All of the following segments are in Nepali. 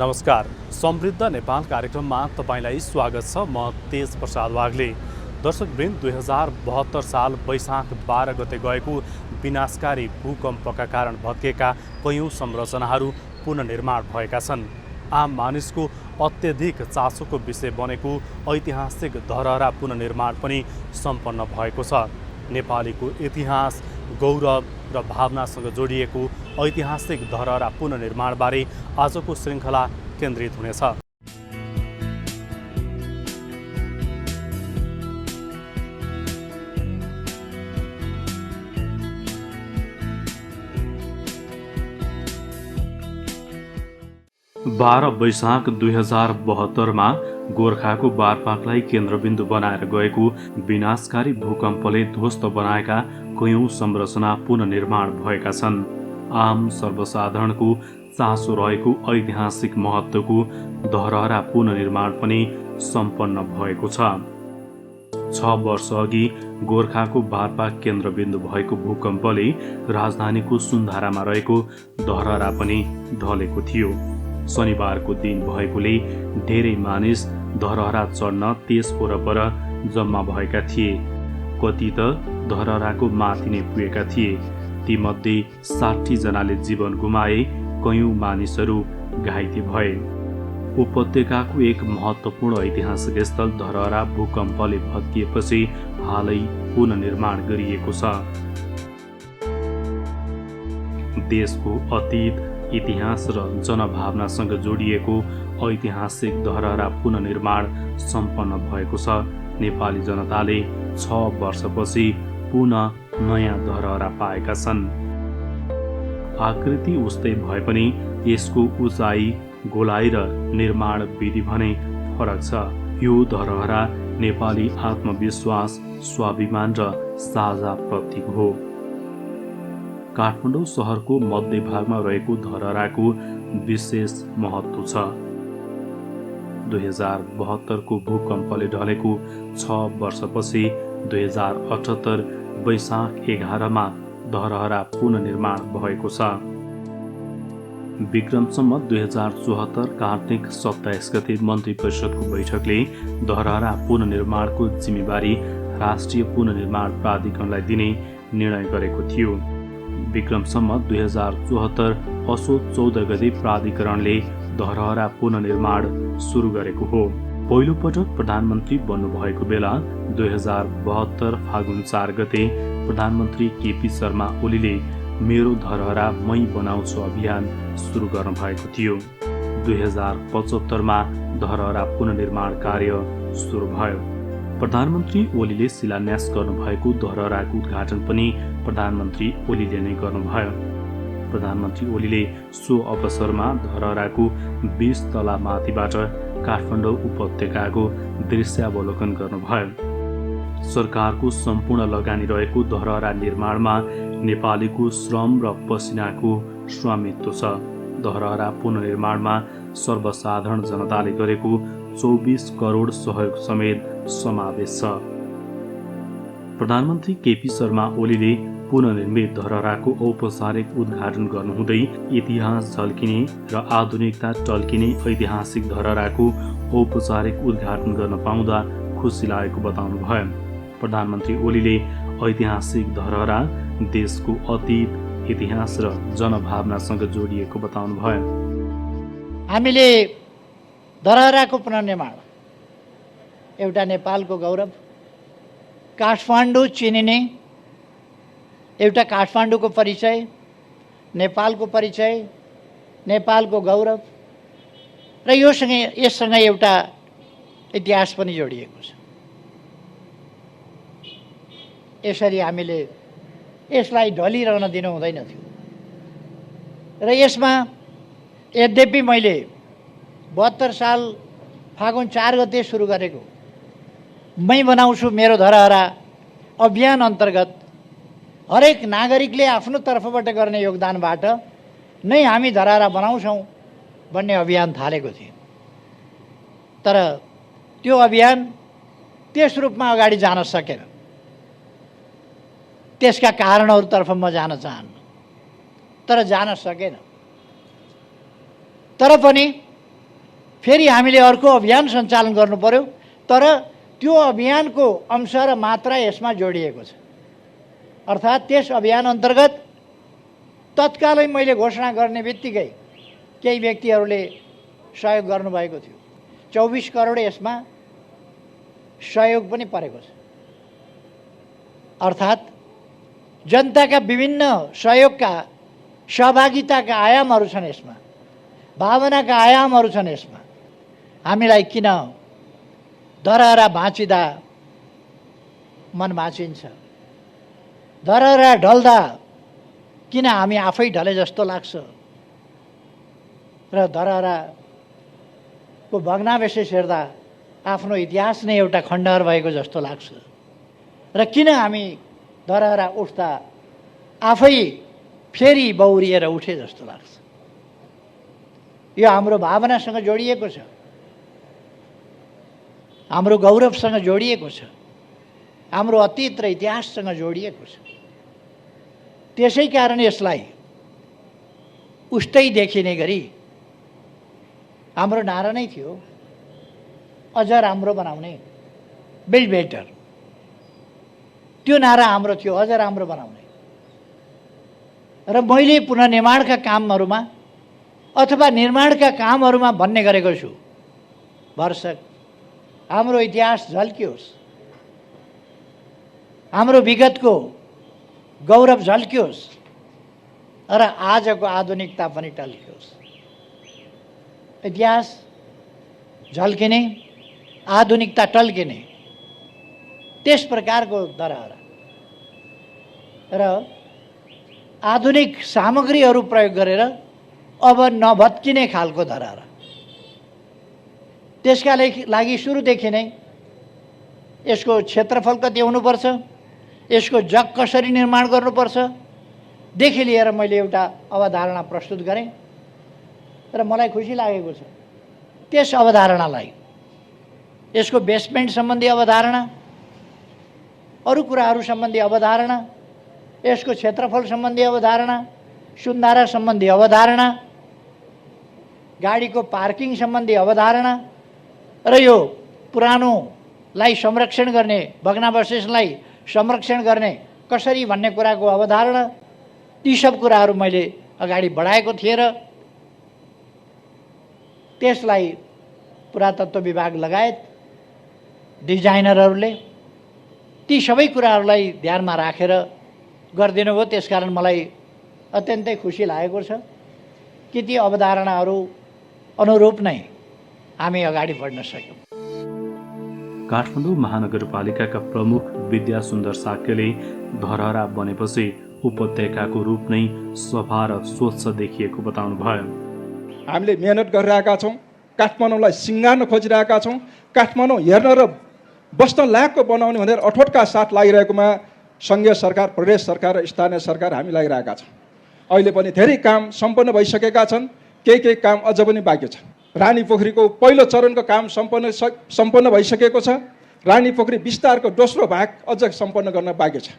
नमस्कार, समृद्ध नेपाल कार्यक्रममा तपाईलाई स्वागत छ। म तेज प्रसाद वाग्ले। दर्शकवृन्द, 2072 साल वैशाख 12 गते गएको विनाशकारी भूकम्पका कारण भत्केका कयौं संरचनाहरू पुनर्निर्माण भएका छन्। आम मानिसको अत्यधिक चासोको विषय बनेको ऐतिहासिक धरहरा पुनर्निर्माण पनि सम्पन्न भएको छ। नेपालीको इतिहास, गौरव र भावनासँग जोडिएको ऐतिहासिक धरहरा पुनर्निर्माणबारे आजको श्रृङ्खला केन्द्रित हुनेछ। बाह्र वैशाख 2072 गोर्खाको बारपाकलाई केन्द्रबिन्दु बनाएर गएको विनाशकारी भूकम्पले ध्वस्त बनाएका कयौं संरचना पुनर्निर्माण भएका छन्। आम सर्वसाधारणको चासो रहेको ऐतिहासिक महत्त्वको धरहरा पुनर्निर्माण पनि सम्पन्न भएको छ। 6 वर्ष अघि गोर्खाको बारपाक केन्द्रबिन्दु भएको भूकम्पले राजधानीको सुन्धारामा रहेको धरहरा पनि ढलेको थियो। शनिबारको दिन भएकोले धेरै मानिस धरहरा चढ्न त्यस वरपर जम्मा भएका थिए। कति त धरहराको माथि नै पुगेका थिए। तीमध्ये 60 जनाले जीवन गुमाए, कयौं मानिसहरू घाइते भए। उपत्यकाको एक महत्त्वपूर्ण ऐतिहासिक स्थल धरहरा भूकम्पले भत्किएपछि हालै पुनर्निर्माण गरिएको छ। देशको अतीत, इतिहास र जनभावनासँग जोडिएको ऐतिहासिक धरहरा पुनर्निर्माण सम्पन्न भएको छ। नेपाली जनताले 6 वर्षपछि पुनः नयाँ धरहरा पाएका छन्। आकृति उस्तै भए पनि यसको उचाइ, गोलाइ र निर्माण विधि भने फरक छ। यो धरहरा नेपाली आत्मविश्वास, स्वाभिमान र साझा प्रतीक हो। काठमाडौँ सहरको मध्यभागमा रहेको धरहराको विशेष महत्त्व छ। 2072 को भूकम्पले ढलेको 6 वर्षपछि 2078 वैशाख 11 धरहरा पुनर्निर्माण भएको छ। विक्रमसम्म 2074 कार्तिक 27 गते मन्त्री परिषदको बैठकले धरहरा पुनर्निर्माणको जिम्मेवारी राष्ट्रिय पुनर्निर्माण प्राधिकरणलाई दिने निर्णय गरेको थियो। विक्रमसम्म 2074 असोज 14 गते प्राधिकरणले धरहरा पुनर्निर्माण सुरु गरेको हो। पहिलो पटक प्रधानमन्त्री बन्नुभएको बेला 2072 फागुन 4 गते प्रधानमन्त्री केपी शर्मा ओलीले मेरो धरहरा मै बनाउँछु अभियान सुरु गर्नुभएको थियो। 2075 धरहरा पुनर्निर्माण कार्य सुरु भयो। प्रधानमन्त्री ओलीले शिलान्यास गर्नुभएको धरहराको उद्घाटन पनि प्रधानमन्त्री ओलीले नै गर्नुभयो। प्रधानमन्त्री ओलीले सो अवसरमा धरहराको 20 तला माथिबाट काठमाडौँ उपत्यकाको दृश्यावलोकन गर्नुभयो। सरकारको सम्पूर्ण लगानी रहेको धरहरा निर्माणमा नेपालीको श्रम र पसिनाको स्वामित्व छ। धरहरा पुनर्निर्माणमा सर्वसाधारण जनताले गरेको 24 करोड सहयोग समेत समावेश छ। प्रधानमन्त्री केपी शर्मा ओलीले पुनर्निर्मित धरहराको औपचारिक उद्घाटन गर्नुहुँदै इतिहास झल्किने र आधुनिकता टल्किने ऐतिहासिक धरहराको औपचारिक उद्घाटन गर्न पाउँदा खुसी लागेको बताउनुभयो। प्रधानमन्त्री ओलीले ऐतिहासिक धरहरा देशको अतीत, इतिहास र जनभावनासँग जोडिएको बताउनुभयो। हामीले धरहराको पुनर्निर्माण एउटा नेपालको गौरव, काठमाडौँ चिनिने एउटा काठमाडौँको परिचय, नेपालको परिचय, नेपालको गौरव र यससँग एउटा इतिहास पनि जोडिएको छ। यसरी हामीले यसलाई ढलिरहन दिनु हुँदैन थियो। र यसमा यद्यपि मैले 72 साल फागुन 4 गते सुरु गरेको मै बनाउँछु मेरो धरहरा अभियान अन्तर्गत हरेक नागरिकले आफ्नो तर्फबाट गर्ने योगदानबाट नै हामी धरहरा बनाउँछौँ भन्ने अभियान थालेको थिएँ। तर त्यो अभियान त्यस रूपमा अगाडि जान सकेन। त्यसका कारणहरूतर्फ म जान चाहन्न, तर जान सकेन। तर पनि फेरि हामीले अर्को अभियान सञ्चालन गर्नु पर्यो। तर त्यो अभियानको अंश र मात्रा यसमा जोडिएको छ। अर्थात् त्यस अभियान अन्तर्गत तत्कालै मैले घोषणा गर्ने बित्तिकै केही व्यक्तिहरूले सहयोग गर्नुभएको थियो। 24 करोड यसमा सहयोग पनि परेको छ। अर्थात् जनताका विभिन्न सहयोगका सहभागिताका आयामहरू छन् यसमा, भावनाका आयामहरू छन् यसमा। हामीलाई किन धरहरा भाँचिँदा मन भाँचिन्छ, धरहरा ढल्दा किन हामी आफै ढले जस्तो लाग्छ र धरहराको भग्नावशेष हेर्दा आफ्नो इतिहास नै एउटा खण्डहर भएको जस्तो लाग्छ र किन हामी धरहरा उठ्दा आफै फेरि बौरिएर उठे जस्तो लाग्छ। यो हाम्रो भावनासँग जोडिएको छ, हाम्रो गौरवसँग जोडिएको छ, हाम्रो अतीत र इतिहाससँग जोडिएको छ। त्यसै कारण यसलाई उस्तै देखिने गरी हाम्रो नारा नै थियो, अझ राम्रो बनाउने, बिल्ड बेटर। त्यो नारा हाम्रो थियो, अझ राम्रो बनाउने। र मैले पुनर्निर्माणका कामहरूमा अथवा निर्माणका कामहरूमा भन्ने गरेको छु, भरसक हाम्रो इतिहास झल्कियोस्, हाम्रो विगतको गौरव झल्कियोस् र आजको आधुनिकता पनि टल्कियोस्। इतिहास झल्किने, आधुनिकता टल्किने, त्यस प्रकारको धरहरा र आधुनिक सामग्रीहरू प्रयोग गरेर अब नभत्किने खालको धरहरा। त्यसका लागि सुरुदेखि नै यसको क्षेत्रफल कति हुनुपर्छ, यसको जग कसरी निर्माण गर्नुपर्छ देखि लिएर मैले एउटा अवधारणा प्रस्तुत गरेँ र मलाई खुसी लागेको छ। त्यस अवधारणालाई, यसको बेसमेन्ट सम्बन्धी अवधारणा, अरू कुराहरू सम्बन्धी अवधारणा, यसको क्षेत्रफल सम्बन्धी अवधारणा, सुन्धारा सम्बन्धी अवधारणा, गाडीको पार्किङ सम्बन्धी अवधारणा र यो पुरानोलाई संरक्षण गर्ने, भग्नावशेषलाई संरक्षण गर्ने कसरी भन्ने कुराको अवधारणा, ती सब कुराहरू मैले अगाडि बढाएको थिएँ र त्यसलाई पुरातत्व विभाग लगायत डिजाइनरहरूले ती सबै कुराहरूलाई ध्यानमा राखेर गरिदिनु भयो। त्यसकारण मलाई अत्यन्तै खुसी लागेको छ कि ती अवधारणाहरू अनुरूप नै हामी अगाडि बढ्न सक्यौँ। काठमाडौँ महानगरपालिकाका प्रमुख विद्या सुन्दर साक्यले धरहरा बनेपछि उपत्यकाको रूप नै सफा र स्वच्छ देखिएको बताउनुभयो। हामीले मेहनत गरिरहेका छौँ, काठमाडौँलाई सिँगार्न खोजिरहेका छौँ, काठमाडौँ हेर्न र बस्न लायकको बनाउने भनेर अठोटका साथ लागिरहेकोमा सङ्घीय सरकार, प्रदेश सरकार र स्थानीय सरकार हामी लागिरहेका छौँ। अहिले पनि धेरै काम सम्पन्न भइसकेका छन्, केही काम अझ पनि बाँकी छ। रानी पोखरीको पहिलो चरणको काम सम्पन्न भइसकेको छ। रानी पोखरी विस्तारको दोस्रो भाग अझ सम्पन्न गर्न बाँकी छ।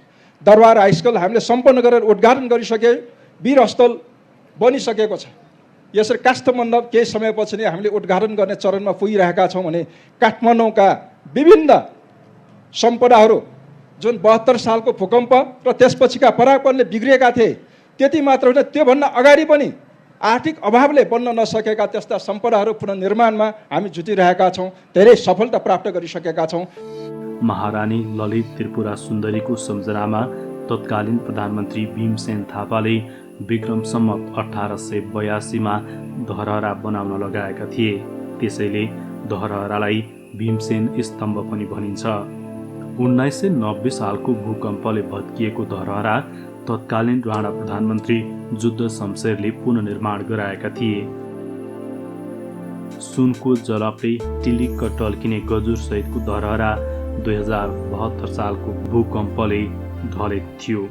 दरबार हाई स्कुल हामीले सम्पन्न गरेर उद्घाटन गरिसके, वीर हस्पिटल बनिसकेको छ। यसरी काष्ठ मण्डप केही समयपछि नै हामीले उद्घाटन गर्ने चरणमा पुगिरहेका छौँ भने काठमाडौँका विभिन्न सम्पदाहरू जुन 72 सालको भूकम्प र त्यसपछिका पराक्रमले बिग्रिएका थिए, त्यति मात्र होइन, त्योभन्दा अगाडि पनि आर्थिक अभावले बन्न नसकेका त्यस्ता सम्पदाहरू पुनर्निर्माणमा हामी जुटिरहेका छौँ, धेरै सफलता प्राप्त गरिसकेका छौँ। महारानी ललित त्रिपुरा सुन्दरीको सम्झनामा तत्कालीन प्रधानमन्त्री भीमसेन थापाले विक्रम सम्वत 1882मा धरहरा बनाउन लगाएका थिए। त्यसैले धरहरालाई भीमसेन स्तम्भ पनि भनिन्छ। 1990 सालको भूकम्पले भत्किएको धरहरा तत्कालीन राणा प्रधानमन्त्री जुद्ध शमशेरले पुनर्निर्माण गराएका थिए। सुनको जलपले टिलिक्क टल्किने गजुर सहितको धरहरा 2072 सालको भूकम्पले ढलेको थियो।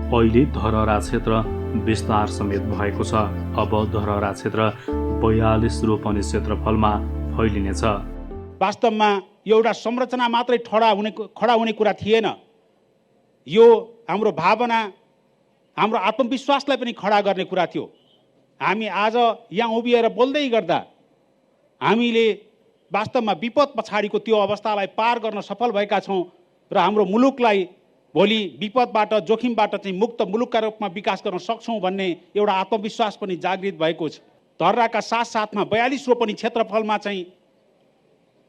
अहिले धरहरा क्षेत्र विस्तार समेत भएको छ। अब धरहरा क्षेत्र 42 रोपनी क्षेत्रफलमा फैलिनेछ। वास्तवमा यो एउटा संरचना मात्रै खडा हुने कुरा थिएन। यो हाम्रो भावना, हाम्रो आत्मविश्वासलाई पनि खडा गर्ने कुरा थियो। हामी आज यहाँ उभिएर बोल्दै गर्दा हामीले वास्तवमा विपद पछाडिको त्यो अवस्थालाई पार गर्न सफल भएका छौँ र हाम्रो मुलुकलाई भोलि विपदबाट जोखिमबाट चाहिँ मुक्त मुलुकका रूपमा विकास गर्न सक्छौँ भन्ने एउटा आत्मविश्वास पनि जागृत भएको छ। धर्राका साथसाथमा 42 रोपनी क्षेत्रफलमा चाहिँ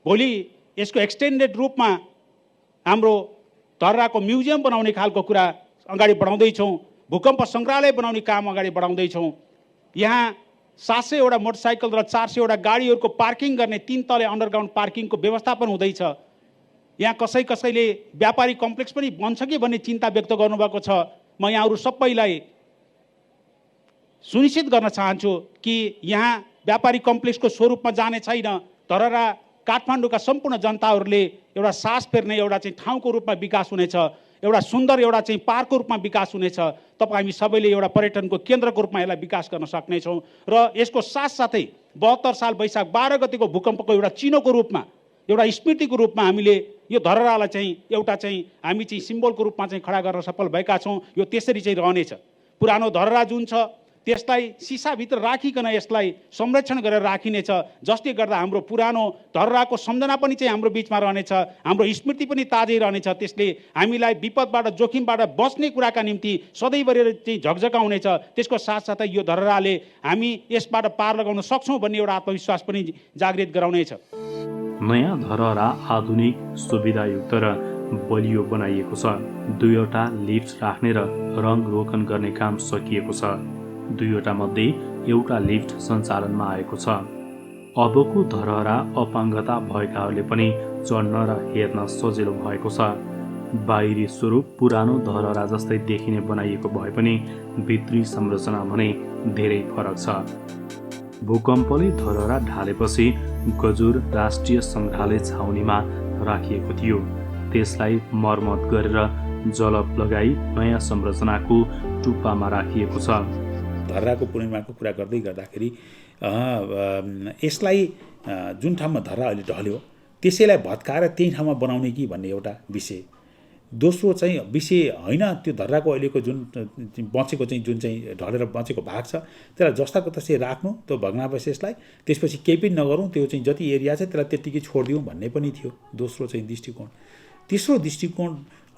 भोलि यसको एक्सटेन्डेड रूपमा हाम्रो धर्राको म्युजियम बनाउने खालको कुरा अगाडि बढाउँदैछौँ। भूकम्प सङ्ग्रहालय बनाउने काम अगाडि बढाउँदैछौँ। यहाँ 700वटा मोटरसाइकल र 400वटा गाडीहरूको पार्किङ गर्ने 3 तले अन्डरग्राउन्ड पार्किङको व्यवस्थापन हुँदैछ। यहाँ कसैले व्यापारिक कम्प्लेक्स पनि बन्छ कि भन्ने चिन्ता व्यक्त गर्नुभएको छ। म यहाँहरू सबैलाई सुनिश्चित गर्न चाहन्छु कि यहाँ व्यापारिक कम्प्लेक्सको स्वरूपमा जाने छैन। धरहरा काठमाडौँका सम्पूर्ण जनताहरूले एउटा सास फेर्ने एउटा चाहिँ ठाउँको रूपमा विकास हुनेछ, एउटा सुन्दर एउटा चाहिँ पार्कको रूपमा विकास हुनेछ। हामी सबैले एउटा पर्यटनको केन्द्रको रूपमा यसलाई विकास गर्न सक्नेछौँ। र यसको साथसाथै 72 साल वैशाख 12 गतिको भूकम्पको एउटा चिनोको रूपमा, एउटा स्मृतिको रूपमा हामीले यो धरहरालाई चाहिँ एउटा चाहिँ हामी चाहिँ सिम्बोलको रूपमा चाहिँ खडा गर्न सफल भएका छौँ। यो त्यसरी चाहिँ रहनेछ। पुरानो धरहरा जुन छ त्यसलाई सिसाभित्र राखिकन यसलाई संरक्षण गरेर राखिनेछ, जसले गर्दा हाम्रो पुरानो धरहराको सम्झना पनि चाहिँ हाम्रो बिचमा रहनेछ, हाम्रो स्मृति पनि ताजै रहनेछ। त्यसले हामीलाई विपदबाट जोखिमबाट बच्ने कुराका निम्ति सधैँभरि चाहिँ झकझकाउनेछ। त्यसको साथसाथै यो धरहराले हामी यसबाट पार लगाउन सक्छौँ भन्ने एउटा आत्मविश्वास पनि जागृत गराउनेछ। नयाँ धरहरा आधुनिक सुविधायुक्त र बलियो बनाइएको छ। 2वटा लिफ्ट राख्ने र रङ रोकन गर्ने काम सकिएको छ। 2वटा मध्ये एउटा लिफ्ट सञ्चालनमा आएको छ। अबको धरहरा अपाङ्गता भएकाहरूले पनि चढ्न र हेर्न सजिलो भएको छ। बाहिरी स्वरूप पुरानो धरहरा जस्तै देखिने बनाइएको भए पनि भित्री संरचना भने धेरै फरक छ। भूकम्पले धरहरा ढालेपछि गजुर राष्ट्रिय सङ्ग्रहालय छाउनीमा राखिएको थियो। त्यसलाई मर्मत गरेर जलप लगाई नयाँ संरचनाको टुप्पामा राखिएको छ। धरहराको पुनर्निर्माणको कुरा गर्दाखेरि यसलाई जुन ठाउँमा धरहरा अहिले ढल्यो त्यसैलाई भत्काएर त्यही ठाउँमा बनाउने कि भन्ने एउटा विषय। दोस्रो चाहिँ विषय होइन, त्यो धरहराको अहिलेको जुन बचेको चाहिँ जुन चाहिँ ढलेर बचेको भाग छ त्यसलाई जस्ताको तस्तै राख्नु, त्यो भग्नावशेषलाई, त्यसपछि केही पनि नगरौँ, त्यो चाहिँ जति एरिया छ त्यसलाई त्यत्तिकै छोडिदिउँ भन्ने पनि थियो दोस्रो चाहिँ दृष्टिकोण। तेस्रो दृष्टिकोण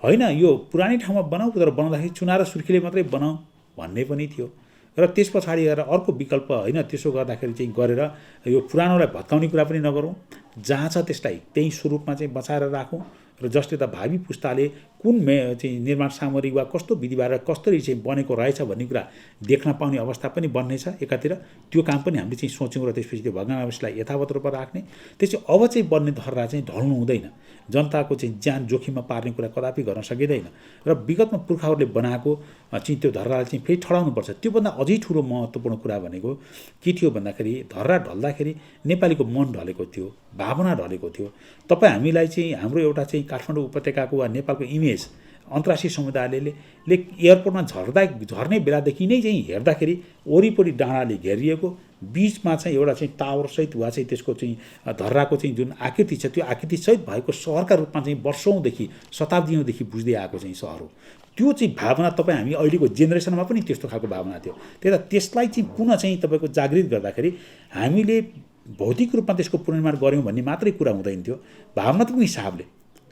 होइन, यो पुरानै ठाउँमा बनाऊ तर बनाउँदाखेरि चुना र सुर्खीले मात्रै बनाऊ भन्ने पनि थियो। र त्यस पछाडि गएर अर्को विकल्प होइन, त्यसो गर्दाखेरि चाहिँ गरेर यो पुरानोलाई भत्काउने कुरा पनि नगरौँ, जहाँ छ त्यसलाई त्यही स्वरूपमा चाहिँ बचाएर राखौँ र जसले त भावी पुस्ताले कुन चाहिँ निर्माण सामग्री वा कस्तो विधिबाट कसरी चाहिँ बनेको रहेछ भन्ने कुरा देख्न पाउने अवस्था पनि बन्नेछ एकातिर। त्यो काम पनि हामीले चाहिँ सोच्यौँ र त्यसपछि त्यो भग्नावशेषलाई यथावत रूपमा राख्ने। त्यसपछि अब चाहिँ बन्ने धरहरा चाहिँ ढल्नु हुँदैन, जनताको चाहिँ ज्यान जोखिममा पार्ने कुरा कदापि गर्न सकिँदैन र विगतमा पुर्खाहरूले बनाएको चाहिँ त्यो धरहरालाई चाहिँ फेरि ठडाउनुपर्छ। त्योभन्दा अझै ठुलो महत्त्वपूर्ण कुरा भनेको के थियो भन्दाखेरि धरहरा ढल्दाखेरि नेपालीको मन ढलेको थियो, भावना ढलेको थियो। तपाईँ हामीलाई चाहिँ हाम्रो एउटा चाहिँ काठमाडौँ उपत्यकाको वा नेपालको इमेज अन्तर्राष्ट्रिय समुदायले एयरपोर्टमा झर्ने बेलादेखि नै चाहिँ हेर्दाखेरि वरिपरि डाँडाले घेरिएको, बिचमा चाहिँ एउटा चाहिँ टावरसहित वा चाहिँ त्यसको चाहिँ धरहराको चाहिँ जुन आकृति छ त्यो आकृतिसहित भएको सहरका रूपमा चाहिँ वर्षौँदेखि शताब्दीौँदेखि बुझ्दै आएको चाहिँ सहर हो। त्यो चाहिँ भावना तपाईँ हामी अहिलेको जेनेरेसनमा पनि त्यस्तो खालको भावना थियो। त्यसलाई चाहिँ पुनः चाहिँ तपाईँको जागृत गर्दाखेरि हामीले भौतिक रूपमा त्यसको पुनर्निर्माण गऱ्यौँ भन्ने मात्रै कुरा हुँदैन थियो। भावनात्मक हिसाबले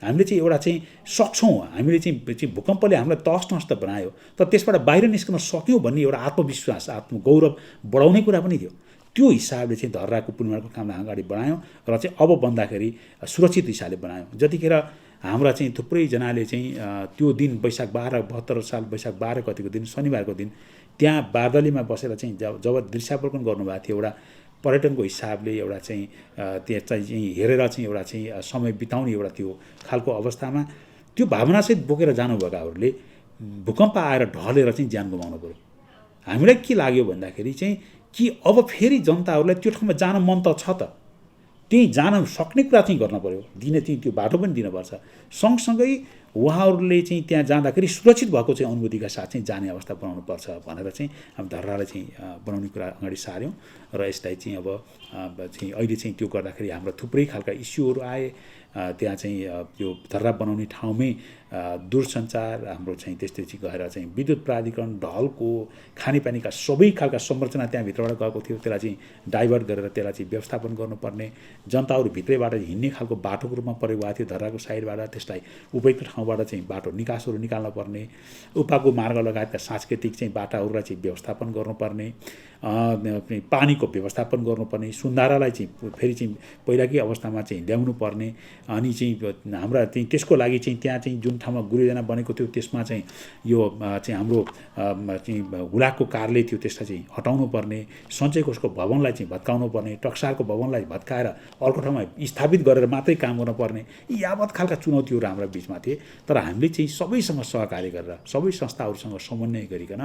हामीले चाहिँ एउटा चाहिँ सक्छौँ, हामीले चाहिँ भूकम्पले हामीलाई तहस नहस त बनायो तर त्यसबाट बाहिर निस्कन सक्यौँ भन्ने एउटा आत्मविश्वास, आत्मगौरव बढाउने कुरा पनि थियो। त्यो हिसाबले चाहिँ धरहराको पुनर्निर्माणको कामलाई अगाडि बढायौँ र चाहिँ अब बन्दाखेरि सुरक्षित हिसाबले बनायौँ। जतिखेर हाम्रा चाहिँ थुप्रैजनाले चाहिँ त्यो दिन वैशाख 72 साल वैशाख 12 गतिको दिन शनिबारको दिन त्यहाँ बारदलीमा बसेर चाहिँ जब दृश्यावलोकन गर्नुभएको थियो एउटा पर्यटनको हिसाबले एउटा चाहिँ त्यहाँ चाहिँ हेरेर चाहिँ एउटा चाहिँ समय बिताउने एउटा त्यो खालको अवस्थामा त्यो भावनासहित बोकेर जानुभएकाहरूले भूकम्प आएर ढलेर चाहिँ ज्यान गुमाउनु पऱ्यो। हामीलाई के लाग्यो भन्दाखेरि चाहिँ कि अब फेरि जनताहरूलाई त्यो ठाउँमा जान मन त छ त, त्यहीँ जान सक्ने कुरा चाहिँ गर्न पऱ्यो, दिने चाहिँ त्यो बाटो पनि दिनुपर्छ। सँगसँगै उहाँहरूले चाहिँ त्यहाँ जाँदाखेरि सुरक्षित भएको चाहिँ अनुभूतिका साथ चाहिँ जाने अवस्था बनाउनुपर्छ भनेर चाहिँ हामी धरहरालाई चाहिँ बनाउने कुरा अगाडि सार्यौँ र यसलाई चाहिँ अब चाहिँ अहिले चाहिँ त्यो गर्दाखेरि हाम्रो थुप्रै खालका इस्युहरू आए। त्यहाँ चाहिँ त्यो धरहरा बनाउने ठाउँमै दूरसञ्चार हाम्रो चाहिँ त्यस्तै चाहिँ गएर चाहिँ विद्युत प्राधिकरण ढलको खानेपानीका सबै खालका संरचना त्यहाँभित्रबाट गएको थियो। त्यसलाई चाहिँ डाइभर्ट गरेर त्यसलाई चाहिँ व्यवस्थापन गर्नुपर्ने, जनताहरू भित्रैबाट हिँड्ने खालको बाटोको रूपमा प्रयोग भएको थियो धराको साइडबाट, त्यसलाई उपयुक्त ठाउँबाट चाहिँ बाटो निकासहरू निकाल्न पर्ने, उपाको मार्ग लगायतका सांस्कृतिक चाहिँ बाटाहरूलाई चाहिँ व्यवस्थापन गर्नुपर्ने, पानीको व्यवस्थापन गर्नुपर्ने, सुन्धारालाई चाहिँ फेरि चाहिँ पहिलाकै अवस्थामा चाहिँ ल्याउनु पर्ने, अनि चाहिँ हाम्रा चाहिँ त्यसको लागि चाहिँ त्यहाँ चाहिँ जुन ठाउँमा गुरुयोजना बनेको थियो त्यसमा चाहिँ यो चाहिँ हाम्रो चाहिँ हुलाकको कार्यालय थियो त्यसलाई चाहिँ हटाउनु पर्ने, सञ्चय कोषको भवनलाई चाहिँ भत्काउनु पर्ने, टक्सारको भवनलाई भत्काएर अर्को ठाउँमा स्थापित गरेर मात्रै काम गर्नुपर्ने, यी यावत खालका चुनौतीहरू हाम्रा बिचमा थिए। तर हामीले चाहिँ सबैसँग सहकार्य गरेर सबै संस्थाहरूसँग समन्वय गरिकन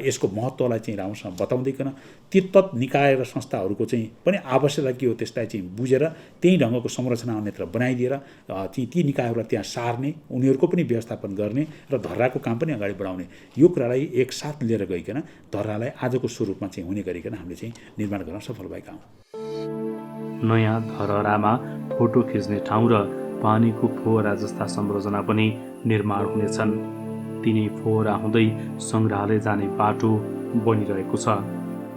यसको महत्त्वलाई चाहिँ राम्रोसँग बताउँदैकन तीर्थ निकाय र संस्थाहरूको चाहिँ पनि आवश्यकता के हो त्यसलाई चाहिँ बुझेर त्यही ढङ्गको संरचना अन्यत्र बनाइदिएर ती निकायहरूलाई त्यहाँ सार्ने, उनीहरूको पनि व्यवस्थापन गर्ने र धर्राको काम पनि अगाडि बढाउने, यो कुरालाई एकसाथ लिएर गइकन धर्रालाई आजको स्वरूपमा चाहिँ हुने गरिकन हामीले चाहिँ निर्माण गर्न सफल भएका हौँ। नयाँ धरहरामा फोटो खिच्ने ठाउँ र पानीको फोहरा जस्ता संरचना पनि निर्माण हुनेछन्। तिनै फोहरा हुँदै सङ्ग्रहालय जाने बाटो बनिरहेको छ।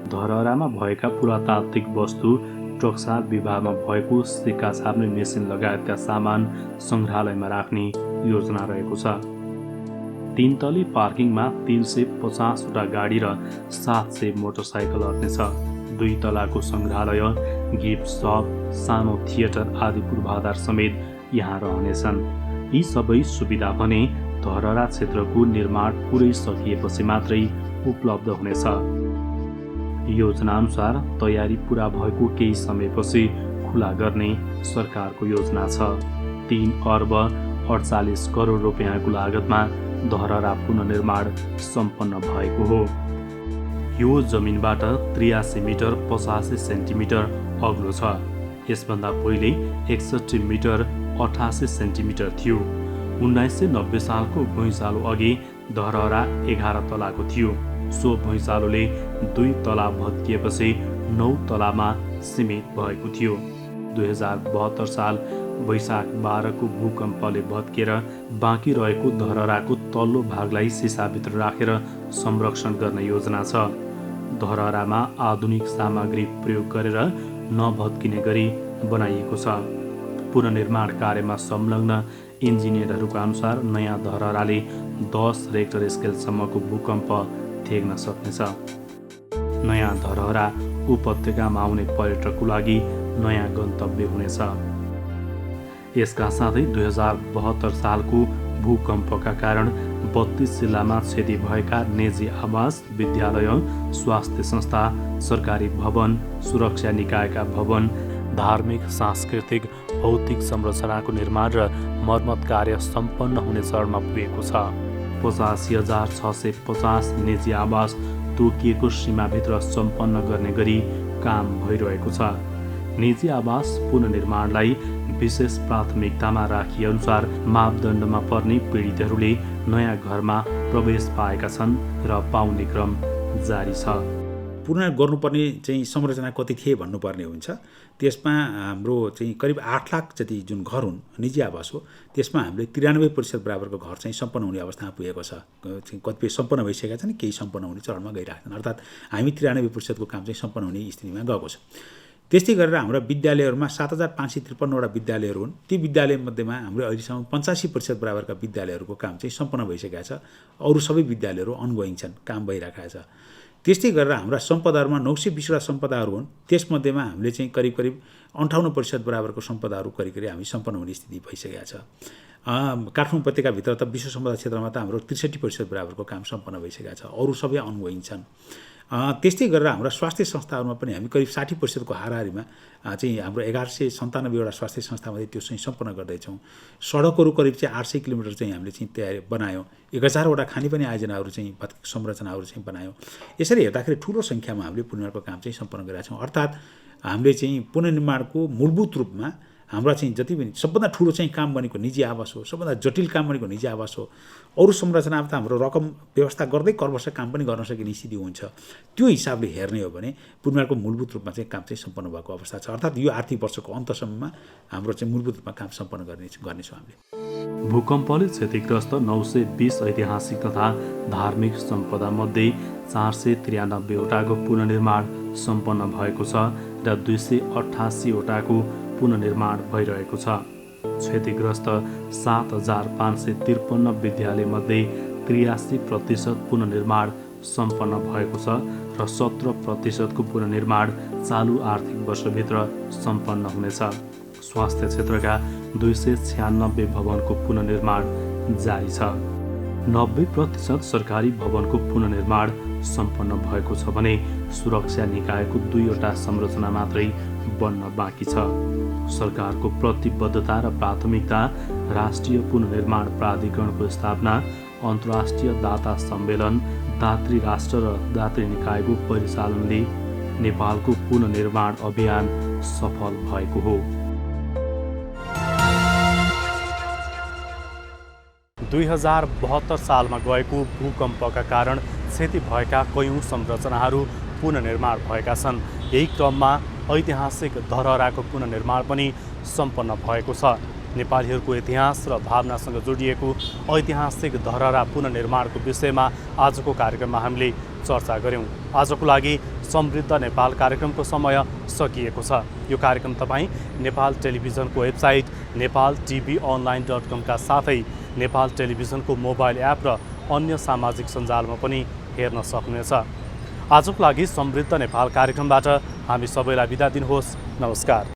धरहरामा भएका पुरातात्विक वस्तु, टक्सार विभागमा भएको सिक्का छाप्ने मेसिन लगायतका सामान सङ्ग्रहालयमा राख्ने योजना रहेको छ। 3 तले पार्किङमा 350वटा गाडी र 700 मोटरसाइकल अट्नेछ। 2 तलाको सङ्ग्रहालय, गिफ्ट सप, सानो थिएटर आदि पूर्वाधार समेत यहाँ रहनेछन्। यी सबै सुविधा भने धरहरा क्षेत्रको निर्माण पुरै सकिएपछि मात्रै उपलब्ध हुनेछ। योजनाअनुसार तयारी पुरा भएको केही समयपछि खुला गर्ने सरकारको योजना छ। 3 अर्ब 48 करोड रुपियाँको लागतमा धरहरा पुनर्निर्माण सम्पन्न भएको हो। यो जमिनबाट 83 मिटर 85 सेन्टिमिटर अग्लो छ। यसभन्दा पहिले 61 मिटर 88 सेन्टिमिटर थियो। 1990 सालको भुइँचालो अघि धरहरा 11 तलाको थियो। सो भुइँचालोले 2 तला भत्किएपछि 9 तलामा सीमित भएको थियो। 2072 साल वैशाख 12 को भूकम्पले भत्किएर बाँकी रहेको धरहराको तल्लो भागलाई सिसाभित्र राखेर संरक्षण गर्ने योजना छ। धरहरामा आधुनिक सामग्री प्रयोग गरेर नभत्किने गरी बनाइएको छ। पुनर्निर्माण कार्यमा संलग्न इन्जिनियरहरूका अनुसार नयाँ धरहराले 10 रेक्टर स्केलसम्मको भूकम्प थेग्न सक्नेछ। नयाँ धरहरा उपत्यकामा आउने पर्यटकको लागि नयाँ गन्तव्य हुनेछ। यसका साथै 2072 सालको भूकम्पका कारण 32 जिल्लामा क्षति भएका निजी आवास, विद्यालय, स्वास्थ्य संस्था, सरकारी भवन, सुरक्षा निकायका भवन, धार्मिक, सांस्कृतिक, भौतिक संरचनाको निर्माण र मर्मत कार्य सम्पन्न हुने चरणमा पुगेको छ। 85,650 निजी आवास तोकिएको सीमाभित्र सम्पन्न गर्ने गरी काम भइरहेको छ। निजी आवास पुनर्निर्माणलाई विशेष प्राथमिकतामा राखिएअनुसार मापदण्डमा पर्ने पीडितहरूले नयाँ घरमा प्रवेश पाएका छन् र पाउने क्रम जारी छ। पूर्ण गर्नुपर्ने चाहिँ संरचना कति थिए भन्नुपर्ने हुन्छ। त्यसमा हाम्रो चाहिँ करिब 8 लाख जति जुन घर हुन् निजी आवास हो, त्यसमा हामीले 93% बराबरको घर चाहिँ सम्पन्न हुने अवस्थामा पुगेको छ। कतिपय सम्पन्न भइसकेका छन्, केही सम्पन्न हुने चरणमा गइरहेका छन्। अर्थात् हामी 93% को काम चाहिँ सम्पन्न हुने स्थितिमा गएको छ। त्यस्तै गरेर हाम्रा विद्यालयहरूमा 7,553वटा विद्यालयहरू हुन्। ती विद्यालयमध्येमा हाम्रो अहिलेसम्म 85% बराबरका विद्यालयहरूको काम चाहिँ सम्पन्न भइसकेका छ। अरू सबै विद्यालयहरू अनगोइङ छन्, काम भइरहेका छ। त्यस्तै गरेर हाम्रा सम्पदाहरूमा 920वटा सम्पदाहरू हुन्। त्यसमध्येमा हामीले चाहिँ करिब 58% बराबरको सम्पदाहरू करिब हामी सम्पन्न हुने स्थिति भइसकेका छ। काठमाडौँ उपत्यकाभित्र त विश्व सम्पदा क्षेत्रमा त हाम्रो 63% बराबरको काम सम्पन्न भइसकेका छ। अरू सबै अनगोइङ छन्। त्यस्तै गरेर हाम्रा स्वास्थ्य संस्थाहरूमा पनि हामी करिब 60% को हाराहारीमा चाहिँ हाम्रो 1197वटा स्वास्थ्य संस्थामध्ये त्यो चाहिँ सम्पन्न गर्दैछौँ। सडकहरू करिब चाहिँ 800 किलोमिटर चाहिँ हामीले चाहिँ तयारी बनायौँ। 1000वटा खानेपानी आयोजनाहरू चाहिँ संरचनाहरू चाहिँ बनायौँ। यसरी हेर्दाखेरि ठुलो सङ्ख्यामा हामीले पुनर्निर्माणको काम चाहिँ सम्पन्न गरेका छौँ। अर्थात् हामीले चाहिँ पुनर्निर्माणको मूलभूत रूपमा हाम्रा चाहिँ जति पनि सबभन्दा ठुलो चाहिँ काम भनेको निजी आवास हो, सबभन्दा जटिल काम भनेको निजी आवास हो। अरू संरचनामा त हाम्रो रकम व्यवस्था गर्दै कर्मश काम पनि गर्न सकिने स्थिति हुन्छ। त्यो हिसाबले हेर्ने हो भने पुनर्निर्माणको मूलभूत रूपमा चाहिँ काम चाहिँ सम्पन्न भएको अवस्था छ। अर्थात् यो आर्थिक वर्षको अन्तसम्ममा हाम्रो चाहिँ मूलभूत रूपमा काम सम्पन्न गर्नेछौँ हामीले। भूकम्पले क्षतिग्रस्त 920 ऐतिहासिक तथा धार्मिक सम्पदा मध्ये 493 वटाको पुनर्निर्माण सम्पन्न भएको छ र 288 वटाको पुनर्निर्माण भइरहेको छ। क्षतिग्रस्त 7553 विद्यालयमध्ये 83% पुनर्निर्माण सम्पन्न भएको छ र 17% को पुनर्निर्माण चालु आर्थिक वर्षभित्र सम्पन्न हुनेछ। स्वास्थ्य क्षेत्रका 296 भवनको पुनर्निर्माण जारी छ। 90% सरकारी भवनको पुनर्निर्माण सम्पन्न भएको छ भने सुरक्षा निकायको 2वटा संरचना मात्रै बन्न बाँकी छ। सरकारको प्रतिबद्धता र प्राथमिकता राष्ट्रिय पुनर्निर्माण प्राधिकरणको स्थापना, अन्तर्राष्ट्रिय दाता सम्मेलन, दात्री राष्ट्र र दात्री निकायको परिचालनले नेपालको पुनर्निर्माण अभियान सफल भएको हो। 2072 सालमा गएको भूकम्पका कारण क्षति भएका कयौं संरचनाहरू पुनर्निर्माण भएका छन्। यही क्रममा ऐतिहासिक धरहराको पुनर्निर्माण पनि सम्पन्न भएको छ। नेपालीहरूको इतिहास र भावनासँग जोडिएको ऐतिहासिक धरहरा पुनर्निर्माणको विषयमा आजको कार्यक्रममा हामीले चर्चा गऱ्यौँ। आजको लागि समृद्ध नेपाल कार्यक्रमको समय सकिएको छ। यो कार्यक्रम तपाईँ नेपाल टेलिभिजनको वेबसाइट nepaltvonline.com का साथै नेपाल टेलिभिजनको मोबाइल एप र अन्य सामाजिक सञ्जालमा पनि हेर्न सक्नुहुनेछ। आजको लागि समृद्ध नेपाल कार्यक्रमबाट हामी सबैलाई बिदा दिनुहोस्। नमस्कार।